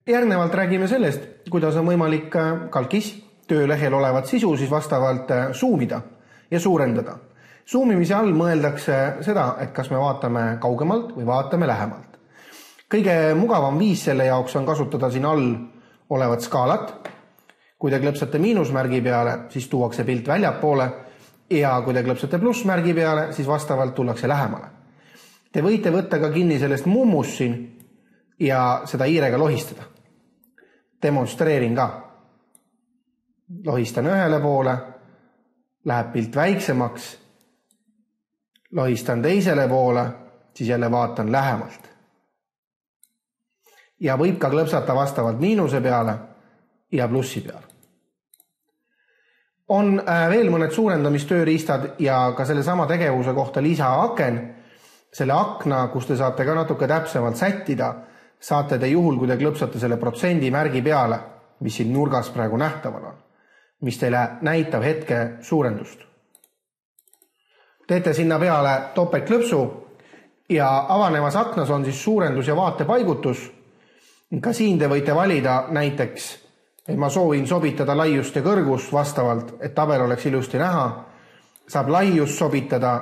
Järgnevalt räägime sellest, kuidas on võimalik kalkis töölehel olevat sisu siis vastavalt zoomida ja suurendada. Zoomimise all mõeldakse seda, et kas me vaatame kaugemalt või vaatame lähemalt. Kõige mugavam viis selle jaoks on kasutada siin all olevat skaalat. Kui te klõpsate miinusmärgi peale, siis tuuakse pilt väljapoole ja kui te klõpsate plussmärgi peale, siis vastavalt tullakse lähemale. Te võite võtta ka kinni sellest mummust siin ja seda hiirega lohistada. Demonstreerin ka. Lohistan ühele poole, läheb pilt väiksemaks, lohistan teisele poole, siis jälle vaatan lähemalt. Ja võib ka klõpsata vastavalt miinuse peale ja plussi peale. On veel mõned suurendamistööriistad ja ka selle sama tegevuse kohta lisaaken. Selle akna, kus te saate ka natuke täpsemalt sättida, saate te juhul, kui te klõpsate selle protsendi märgi peale, mis siin nurgas praegu nähtaval on, mis teile näitab hetke suurendust. Teete sinna peale topeltklõpsu ja avanevas aknas on siis suurendus ja vaatepaigutus. Ka siin te võite valida näiteks, et ma soovin sobitada laiust ja kõrgust vastavalt, et tabel oleks ilusti näha. Saab laiust sobitada,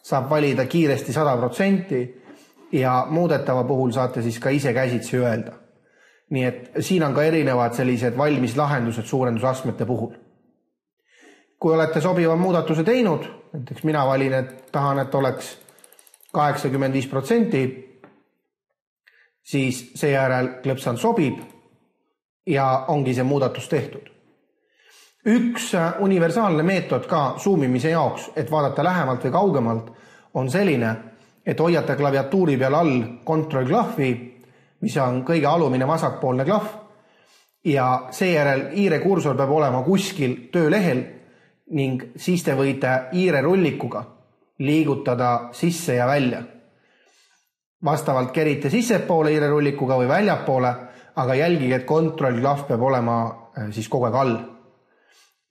saab valida kiiresti 100% ja muudetava puhul saate siis ka ise käsitsi öelda. Nii et siin on ka erinevad sellised valmis lahendused suurendusastmete puhul. Kui olete sobiva muudatuse teinud, näiteks mina valin, et tahan, et oleks 85%, siis seejärel klõpsan sobib ja ongi see muudatus tehtud. Üks universaalne meetod ka zoomimise jaoks, et vaadata lähemalt või kaugemalt, on selline, et hoiate klaviatuuri peal all kontrollklahvi, mis on kõige alumine vasakpoolne klahv, ja seejärel hiire kursor peab olema kuskil töölehel ning siis te võite hiire rullikuga liigutada sisse ja välja. Vastavalt kerite sissepoole hiire rullikuga või väljapoole, aga jälgige, et kontrollklahv peab olema siis kogu aeg all.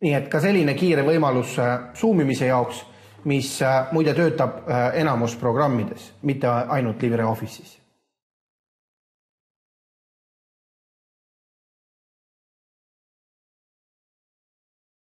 Nii et ka selline kiire võimalus zoomimise jaoks, mis muide töötab enamus programmides, mitte ainult LibreOffice'is.